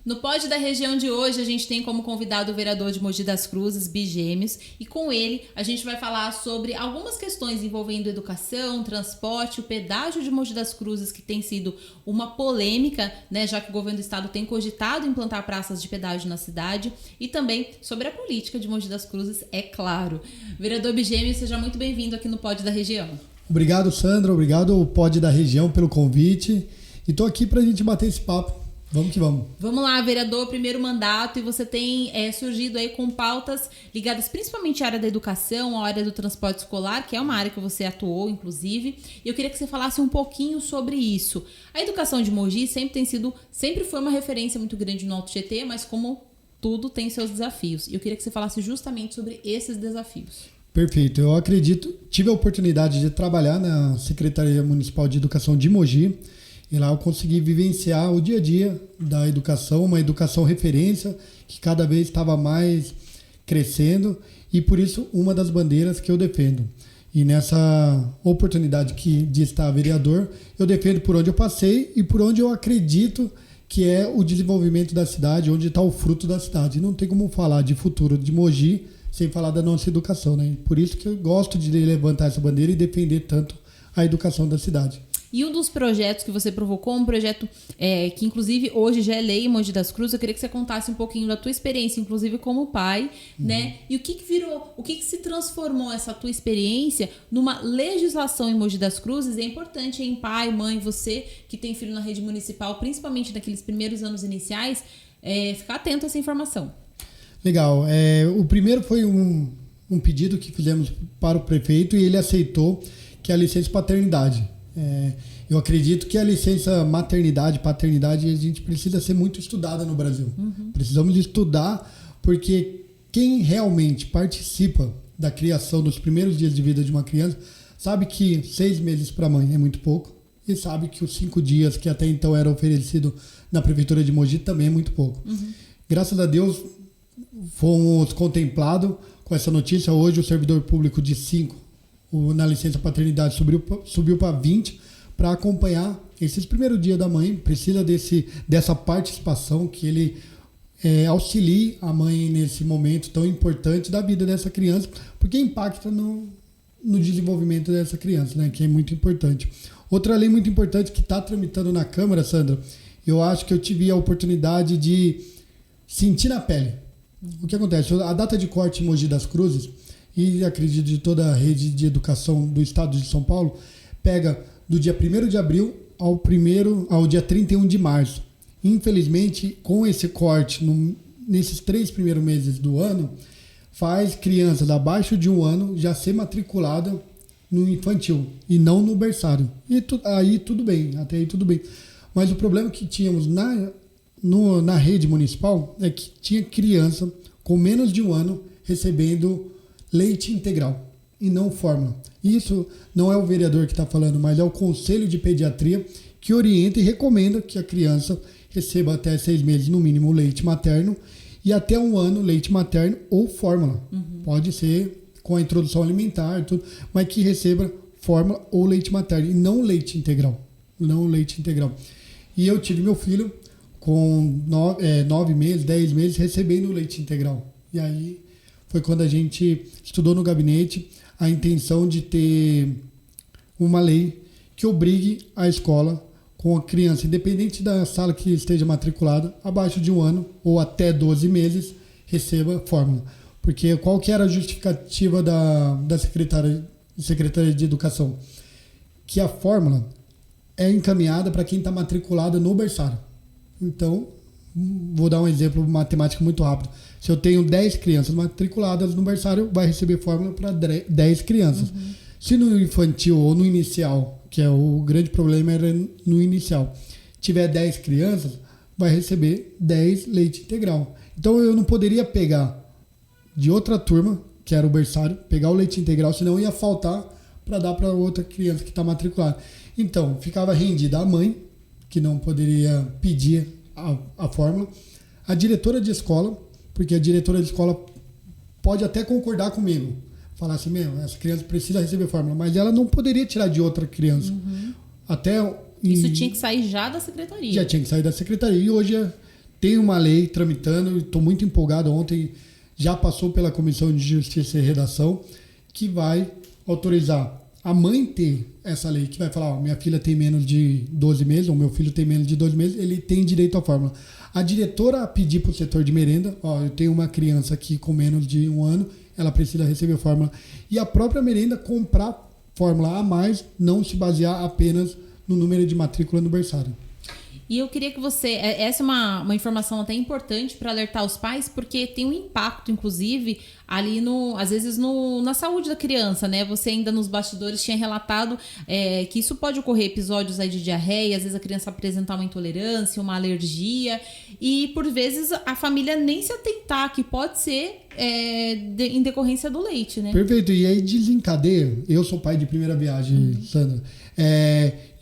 No Pod da Região de hoje, a gente tem como convidado o vereador de Mogi das Cruzes, Bigêmeos, e com ele a gente vai falar sobre algumas questões envolvendo educação, transporte, o pedágio de Mogi das Cruzes, que tem sido uma polêmica, né, já que o governo do estado tem cogitado implantar praças de pedágio na cidade, e também sobre a política de Mogi das Cruzes, é claro. Vereador Bigêmeos, seja muito bem-vindo aqui no Pod da Região. Obrigado, Sandra, obrigado ao Pod da Região pelo convite, e tô aqui pra gente bater esse papo. Vamos que vamos. Vamos lá, vereador, primeiro mandato, e você tem surgido aí com pautas ligadas principalmente à área da educação, à área do transporte escolar, que é uma área que você atuou, inclusive, e eu queria que você falasse um pouquinho sobre isso. A educação de Mogi sempre foi uma referência muito grande no Alto Tietê, mas como tudo tem seus desafios, e eu queria que você falasse justamente sobre esses desafios. Perfeito, eu acredito, tive a oportunidade de trabalhar na Secretaria Municipal de Educação de Mogi, e lá eu consegui vivenciar o dia a dia da educação, uma educação referência que cada vez estava mais crescendo e por isso uma das bandeiras que eu defendo. E nessa oportunidade de estar vereador, eu defendo por onde eu passei e por onde eu acredito que é o desenvolvimento da cidade, onde está o fruto da cidade. Não tem como falar de futuro de Mogi sem falar da nossa educação, né? Por isso que eu gosto de levantar essa bandeira e defender tanto a educação da cidade. E um dos projetos que você provocou, um projeto que inclusive hoje já é lei em Mogi das Cruzes, eu queria que você contasse um pouquinho da tua experiência, inclusive como pai, né? E o que virou, o que se transformou essa tua experiência numa legislação em Mogi das Cruzes? É importante, hein, pai, mãe, você que tem filho na rede municipal, principalmente naqueles primeiros anos iniciais, ficar atento a essa informação. Legal. O primeiro foi um pedido que fizemos para o prefeito e ele aceitou, que é a licença paternidade. Eu acredito que a licença maternidade, paternidade, a gente precisa ser muito estudada no Brasil. Precisamos estudar porque quem realmente participa da criação dos primeiros dias de vida de uma criança sabe que 6 meses para a mãe é muito pouco e sabe que os 5 dias que até então era oferecido na Prefeitura de Mogi também é muito pouco. Graças a Deus fomos contemplados com essa notícia. Hoje o servidor público de 5 na licença paternidade subiu para 20 para acompanhar esses primeiros dias da mãe. Precisa dessa participação que ele auxilie a mãe nesse momento tão importante da vida dessa criança, porque impacta no desenvolvimento dessa criança, né, que é muito importante. Outra lei muito importante que está tramitando na Câmara, Sandra, eu acho que eu tive a oportunidade de sentir na pele. O que acontece? A data de corte em Mogi das Cruzes, e acredito de toda a rede de educação do estado de São Paulo, pega do dia 1º de abril ao dia 31 de março. Infelizmente, com esse corte nesses 3 primeiros meses do ano, faz crianças abaixo de 1 ano já ser matriculada no infantil e não no berçário. E aí tudo bem, até aí tudo bem. Mas o problema que tínhamos na rede municipal é que tinha criança com menos de 1 ano recebendo leite integral e não fórmula. Isso não é o vereador que está falando, mas é o Conselho de Pediatria que orienta e recomenda que a criança receba até 6 meses no mínimo leite materno e até 1 ano leite materno ou fórmula. Pode ser com a introdução alimentar, tudo, mas que receba fórmula ou leite materno e não leite integral. Não leite integral. E eu tive meu filho com 9 meses, 10 meses recebendo leite integral. E aí foi quando a gente estudou no gabinete a intenção de ter uma lei que obrigue a escola com a criança, independente da sala que esteja matriculada, abaixo de 1 ano ou até 12 meses, receba fórmula. Porque qual que era a justificativa da Secretaria de Educação? Que a fórmula é encaminhada para quem está matriculado no berçário. Então, vou dar um exemplo matemático muito rápido. Se eu tenho 10 crianças matriculadas no berçário, vai receber fórmula para 10 crianças. Se no infantil ou no inicial, que é o grande problema era no inicial, tiver 10 crianças, vai receber 10 leite integral. Então eu não poderia pegar de outra turma, que era o berçário, pegar o leite integral, senão ia faltar para dar para outra criança que está matriculada. Então, ficava rendida a mãe, que não poderia pedir a fórmula, a diretora de escola, porque a diretora de escola pode até concordar comigo, falar assim, essa criança precisa receber fórmula, mas ela não poderia tirar de outra criança. Isso tinha que sair já da secretaria. Já tinha que sair da secretaria. E hoje tem uma lei tramitando, estou muito empolgado. Ontem já passou pela Comissão de Justiça e Redação, que vai autorizar a mãe ter essa lei, que vai falar, minha filha tem menos de 12 meses, ou meu filho tem menos de 12 meses, ele tem direito à fórmula. A diretora pedir para o setor de merenda, eu tenho uma criança aqui com menos de 1 ano, ela precisa receber a fórmula. E a própria merenda comprar fórmula a mais, não se basear apenas no número de matrícula no berçário. E eu queria que você... Essa é uma informação até importante para alertar os pais, porque tem um impacto, inclusive, ali às vezes na saúde da criança, né? Você ainda nos bastidores tinha relatado que isso pode ocorrer episódios aí de diarreia, às vezes a criança apresentar uma intolerância, uma alergia, e por vezes a família nem se atentar que pode ser em decorrência do leite, né? Perfeito. E aí desencadeia. Eu sou pai de primeira viagem, Sandra.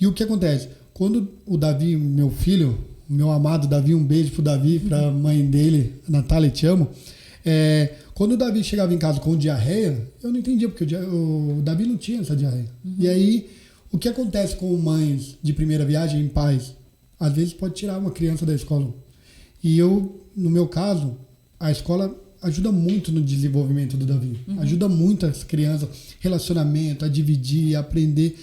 E o que acontece? Quando o Davi, meu filho, meu amado Davi, um beijo pro Davi, pra mãe dele, Natália, te amo. Quando o Davi chegava em casa com diarreia, eu não entendia, porque o Davi não tinha essa diarreia. E aí, o que acontece com mães de primeira viagem, pais? Às vezes pode tirar uma criança da escola. E no meu caso, a escola ajuda muito no desenvolvimento do Davi. Ajuda muito as crianças, relacionamento, a dividir, a aprender.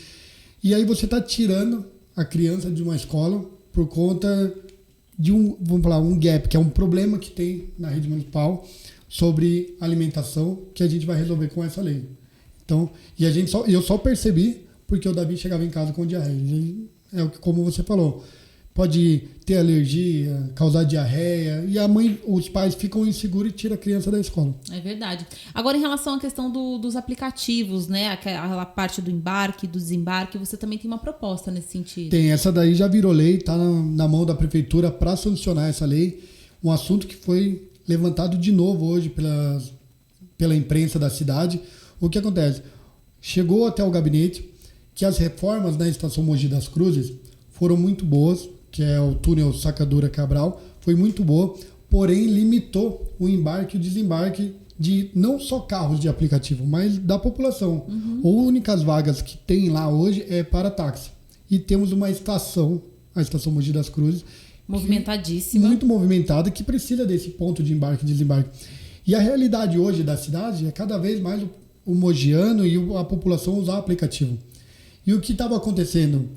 E aí você tá tirando a criança de uma escola por conta de um gap, que é um problema que tem na rede municipal sobre alimentação, que a gente vai resolver com essa lei. Então, eu só percebi porque o Davi chegava em casa com diarreia. Como você falou, pode ter alergia, causar diarreia, e os pais ficam inseguros e tiram a criança da escola. É verdade. Agora, em relação à questão dos aplicativos, né? A parte do embarque, do desembarque, você também tem uma proposta nesse sentido. Tem, essa daí já virou lei, está na mão da prefeitura para sancionar essa lei. Um assunto que foi levantado de novo hoje pela imprensa da cidade. O que acontece? Chegou até o gabinete que as reformas na estação Mogi das Cruzes foram muito boas, que é o túnel Sacadura Cabral, foi muito boa, porém limitou o embarque e o desembarque de não só carros de aplicativo, mas da população. As únicas vagas que tem lá hoje é para táxi. E temos uma estação, a estação Mogi das Cruzes, movimentadíssima, muito movimentada, que precisa desse ponto de embarque e desembarque. E a realidade hoje da cidade é cada vez mais o mogiano e a população usar aplicativo. E o que estava acontecendo?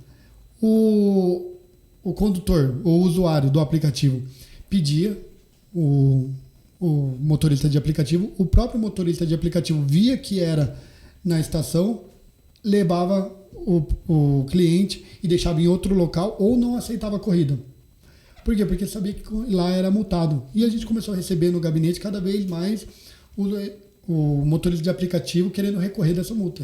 O condutor, o usuário do aplicativo pedia, o motorista de aplicativo, o próprio motorista de aplicativo via que era na estação, levava o cliente e deixava em outro local ou não aceitava a corrida. Por quê? Porque sabia que lá era multado. E a gente começou a receber no gabinete cada vez mais o motorista de aplicativo querendo recorrer dessa multa.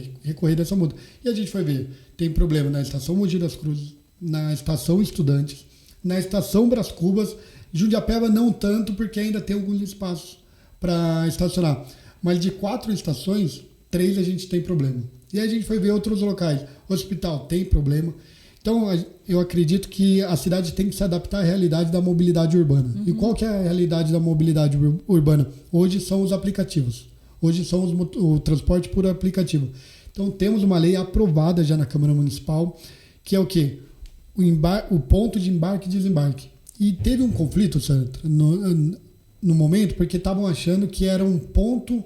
E a gente foi ver, tem problema na estação Mogi das Cruzes, na estação Estudantes, na estação Brás Cubas, Jundiapeba não tanto, porque ainda tem alguns espaços para estacionar. Mas de 4 estações, 3 a gente tem problema. E aí a gente foi ver outros locais. Hospital tem problema. Então, eu acredito que a cidade tem que se adaptar à realidade da mobilidade urbana. E qual que é a realidade da mobilidade urbana? Hoje são os aplicativos. Hoje são o transporte por aplicativo. Então, temos uma lei aprovada já na Câmara Municipal, que é o quê? O ponto de embarque e desembarque. E teve um conflito, Sandra, no momento, porque estavam achando que era um ponto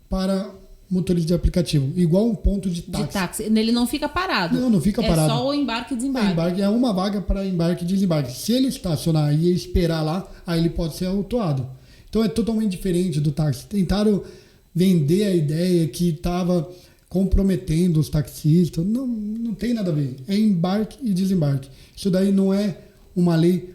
para motorista de aplicativo, igual um ponto de táxi. Ele não fica parado. Não fica parado. É só o embarque e desembarque. É uma vaga para embarque e desembarque. Se ele estacionar e esperar lá, aí ele pode ser autuado. Então é totalmente diferente do táxi. Tentaram vender a ideia que estava comprometendo os taxistas. Não tem nada a ver. É embarque e desembarque. Isso daí não é uma lei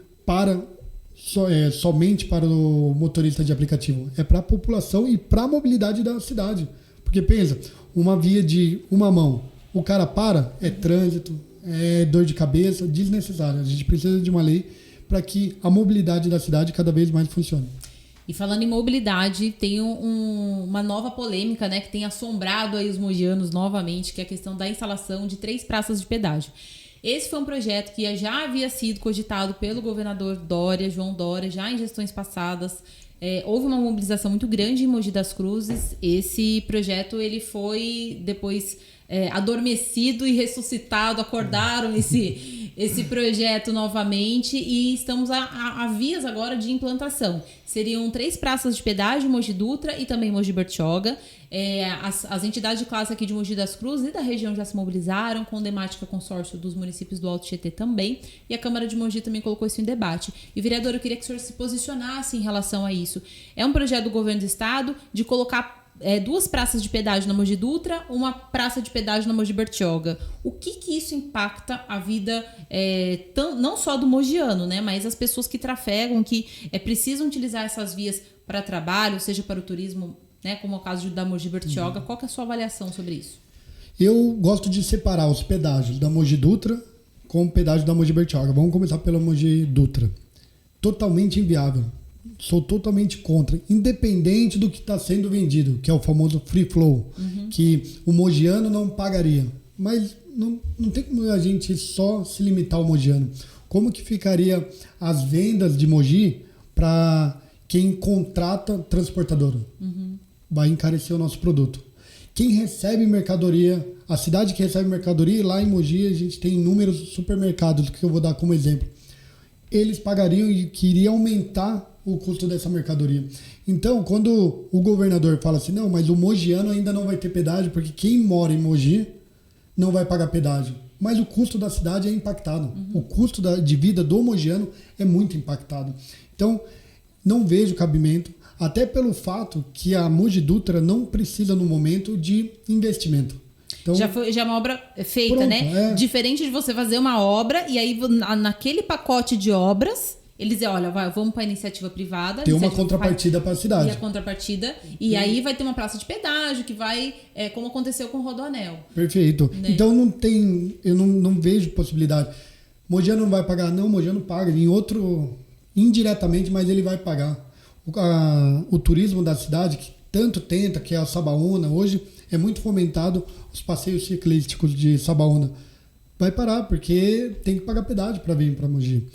somente para o motorista de aplicativo. É para a população e para a mobilidade da cidade. Porque pensa, uma via de uma mão, o cara para, é trânsito, é dor de cabeça, desnecessário. A gente precisa de uma lei para que a mobilidade da cidade cada vez mais funcione. E falando em mobilidade, tem uma nova polêmica, né, que tem assombrado aí os mogianos novamente, que é a questão da instalação de 3 praças de pedágio. Esse foi um projeto que já havia sido cogitado pelo governador João Dória, já em gestões passadas. Houve uma mobilização muito grande em Mogi das Cruzes. Esse projeto ele foi depois adormecido e ressuscitado. Acordaram esse projeto novamente e estamos a vias agora de implantação. Seriam 3 praças de pedágio, Mogi Dutra e também Mogi Bertioga. As entidades de classe aqui de Mogi das Cruzes e da região já se mobilizaram, com o Demática Consórcio dos municípios do Alto Tietê também, e a Câmara de Mogi também colocou isso em debate. E, vereador, eu queria que o senhor se posicionasse em relação a isso. É um projeto do governo do estado de colocar 2 praças de pedágio na Mogi Dutra, uma praça de pedágio na Mogi Bertioga. O que isso impacta a vida não só do mogiano, né, mas as pessoas que trafegam, que precisam utilizar essas vias para trabalho, seja para o turismo, né, como é o caso da Mogi Bertioga. Qual que é a sua avaliação sobre isso? Eu gosto de separar os pedágios da Mogi Dutra com o pedágio da Mogi Bertioga. Vamos começar pela Mogi Dutra. Totalmente inviável. Sou totalmente contra, independente do que está sendo vendido, que é o famoso free flow, que o mogiano não pagaria. Mas não tem como a gente só se limitar ao mogiano. Como que ficaria as vendas de Mogi para quem contrata transportadora? Vai encarecer o nosso produto. Quem recebe mercadoria, a cidade que recebe mercadoria, lá em Mogi a gente tem inúmeros supermercados, que eu vou dar como exemplo. Eles pagariam e queriam aumentar o custo dessa mercadoria. Então, quando o governador fala assim, não, mas o mogiano ainda não vai ter pedágio, porque quem mora em Mogi não vai pagar pedágio. Mas o custo da cidade é impactado. O custo de vida do mogiano é muito impactado. Então, não vejo cabimento, até pelo fato que a Mogi Dutra não precisa, no momento, de investimento. Então, já é uma obra feita, pronto, né? Diferente de você fazer uma obra e aí naquele pacote de obras eles dizem, olha, vamos para a iniciativa privada. Tem uma contrapartida para a cidade. E a contrapartida. E aí vai ter uma praça de pedágio que vai, como aconteceu com o Rodoanel. Perfeito. Né? Então eu não vejo possibilidade. Mogiano não vai pagar? Não, Mogiano paga. Indiretamente, mas ele vai pagar. O turismo da cidade, que tanto tenta, que é a Sabaúna, hoje é muito fomentado os passeios ciclísticos de Sabaúna. Vai parar, porque tem que pagar pedágio para vir para Mogi.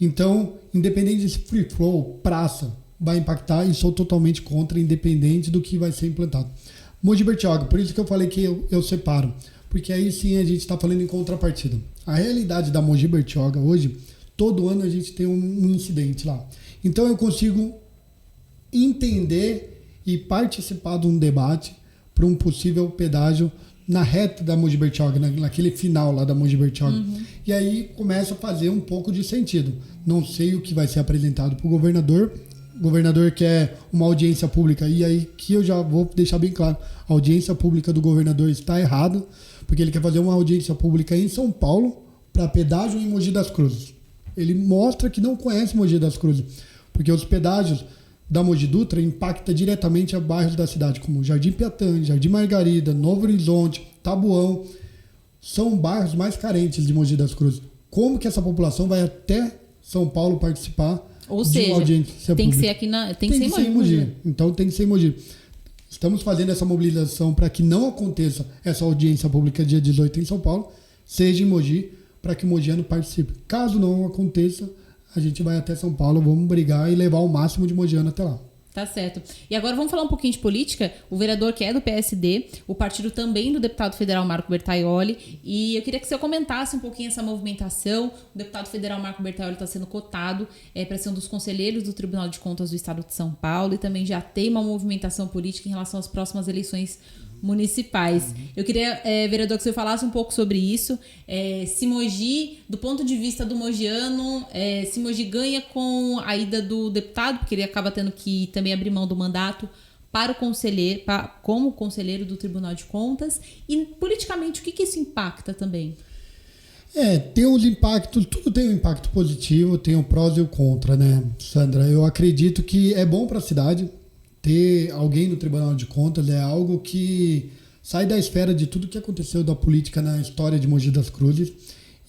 Então, independente desse free flow, praça, vai impactar e sou totalmente contra, independente do que vai ser implantado. Mogi Bertioga, por isso que eu falei que eu separo, porque aí sim a gente está falando em contrapartida. A realidade da Mogi Bertioga hoje, todo ano a gente tem um incidente lá. Então eu consigo entender e participar de um debate para um possível pedágio na reta da Mogi Bertioga, naquele final lá da Mogi Bertioga. E aí começa a fazer um pouco de sentido. Não sei o que vai ser apresentado para o governador. O governador quer uma audiência pública. E aí que eu já vou deixar bem claro. A audiência pública do governador está errada, porque ele quer fazer uma audiência pública em São Paulo para pedágio em Mogi das Cruzes. Ele mostra que não conhece Mogi das Cruzes, porque os pedágios da Mogi Dutra impacta diretamente a bairros da cidade, como Jardim Piatã, Jardim Margarida, Novo Horizonte, Tabuão. São bairros mais carentes de Mogi das Cruzes. Como que essa população vai até São Paulo participar de uma audiência tem pública? Que ser aqui tem que ser em Mogi. Então tem que ser em Mogi. Estamos fazendo essa mobilização para que não aconteça essa audiência pública dia 18 em São Paulo, seja em Mogi, para que o mogiano participe. Caso não aconteça, a gente vai até São Paulo, vamos brigar e levar o máximo de mogiano até lá. Tá certo. E agora vamos falar um pouquinho de política. O vereador que é do PSD, o partido também do deputado federal Marco Bertaioli, e eu queria que você comentasse um pouquinho essa movimentação. O deputado federal Marco Bertaioli está sendo cotado para ser um dos conselheiros do Tribunal de Contas do Estado de São Paulo e também já tem uma movimentação política em relação às próximas eleições municipais. Eu queria, vereador, que você falasse um pouco sobre isso. Se Mogi, do ponto de vista do mogiano, se Mogi ganha com a ida do deputado, porque ele acaba tendo que também abrir mão do mandato para o conselheiro, como conselheiro do Tribunal de Contas, e politicamente o que isso impacta também? Tem os impactos, tudo tem um impacto positivo, tem o prós e o contra, né, Sandra? Eu acredito que é bom para a cidade. Ter alguém no Tribunal de Contas é algo que sai da esfera de tudo que aconteceu da política na história de Mogi das Cruzes.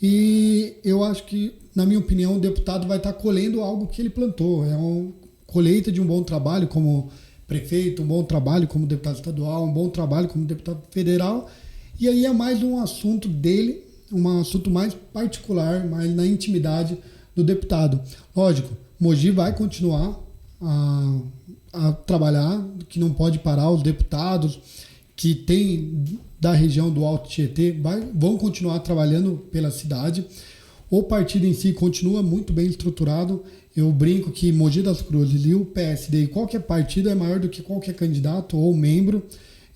E eu acho que, na minha opinião, o deputado vai estar colhendo algo que ele plantou. É uma colheita de um bom trabalho como prefeito, um bom trabalho como deputado estadual, um bom trabalho como deputado federal. E aí é mais um assunto dele, um assunto mais particular, mais na intimidade do deputado. Lógico, Mogi vai continuar a trabalhar, que não pode parar. Os deputados que tem da região do Alto Tietê vão continuar trabalhando pela cidade. O partido em si continua muito bem estruturado. Eu brinco que Mogi das Cruzes e o PSD e qualquer partido é maior do que qualquer candidato ou membro.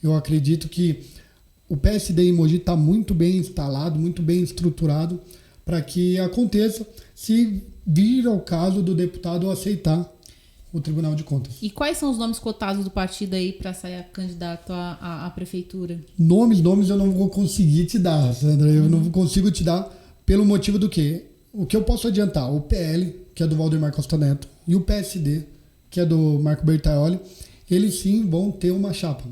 Eu acredito que o PSD em Mogi está muito bem instalado, muito bem estruturado para que aconteça se vir ao caso do deputado aceitar o Tribunal de Contas. E quais são os nomes cotados do partido aí para sair candidato à prefeitura? Nomes eu não vou conseguir te dar, Sandra. Eu não consigo te dar pelo motivo do quê? O que eu posso adiantar? O PL, que é do Valdemar Costa Neto, e o PSD, que é do Marco Bertaioli, eles sim vão ter uma chapa.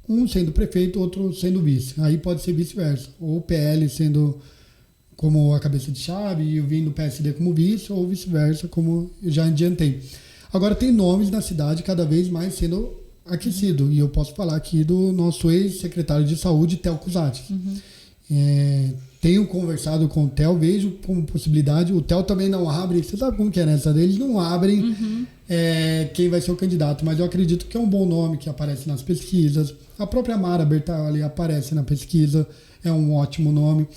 Um sendo prefeito, outro sendo vice. Aí pode ser vice-versa. Ou o PL sendo como a cabeça de chave e vindo o PSD como vice, ou vice-versa, como eu já adiantei. Agora, tem nomes na cidade cada vez mais sendo aquecido. E eu posso falar aqui do nosso ex-secretário de saúde, Theo Cusatti. Tenho conversado com o Theo, vejo como possibilidade. O Theo também não abre, você sabe como que é, né? Eles não abrem quem vai ser o candidato, mas eu acredito que é um bom nome que aparece nas pesquisas. A própria Mara Bertaioli aparece na pesquisa, é um ótimo nome.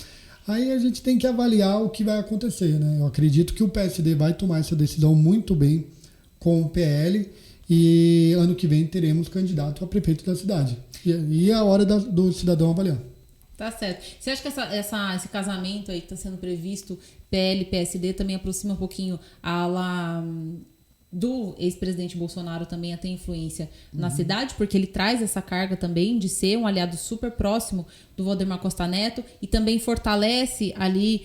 Aí a gente tem que avaliar o que vai acontecer, né? Eu acredito que o PSD vai tomar essa decisão muito bem com o PL e ano que vem teremos candidato a prefeito da cidade. E é a hora do cidadão avaliar. Tá certo. Você acha que esse casamento aí que está sendo previsto, PL e PSD, também aproxima um pouquinho do ex-presidente Bolsonaro também a ter influência na cidade, porque ele traz essa carga também de ser um aliado super próximo do Valdemar Costa Neto e também fortalece ali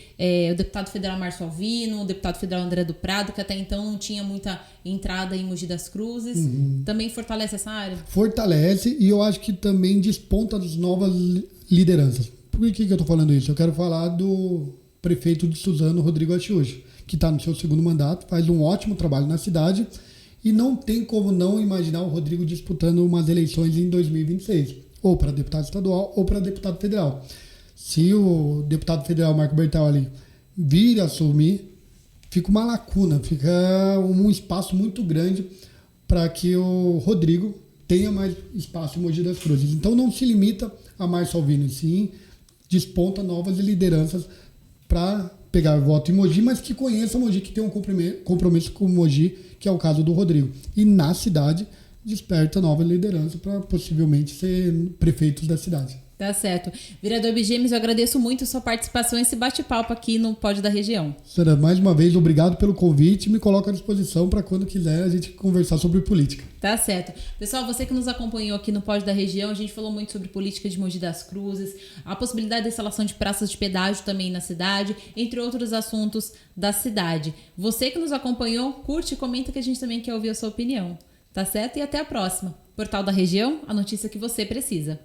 o deputado federal Márcio Alvino, o deputado federal André do Prado, que até então não tinha muita entrada em Mogi das Cruzes. Também fortalece essa área? Fortalece, e eu acho que também desponta as novas lideranças. Por que eu estou falando isso? Eu quero falar do prefeito de Suzano, Rodrigo Achiuchi, que está no seu segundo mandato, faz um ótimo trabalho na cidade e não tem como não imaginar o Rodrigo disputando umas eleições em 2026, ou para deputado estadual ou para deputado federal. Se o deputado federal Marco Bertaioli vir a assumir, fica uma lacuna, fica um espaço muito grande para que o Rodrigo tenha mais espaço em Mogi das Cruzes. Então não se limita a Márcio Alvino, sim, desponta novas lideranças para pegar voto em Mogi, mas que conheça Mogi, que tem um compromisso com Mogi, que é o caso do Rodrigo. E na cidade, desperta nova liderança para possivelmente ser prefeitos da cidade. Tá certo. Vereador Bigemes, eu agradeço muito a sua participação e esse bate-papo aqui no Pod da Região. Sandra, mais uma vez, obrigado pelo convite. Me coloco à disposição para quando quiser a gente conversar sobre política. Tá certo. Pessoal, você que nos acompanhou aqui no Pod da Região, a gente falou muito sobre política de Mogi das Cruzes, a possibilidade da instalação de praças de pedágio também na cidade, entre outros assuntos da cidade. Você que nos acompanhou, curte e comenta que a gente também quer ouvir a sua opinião. Tá certo? E até a próxima. Portal da Região, a notícia que você precisa.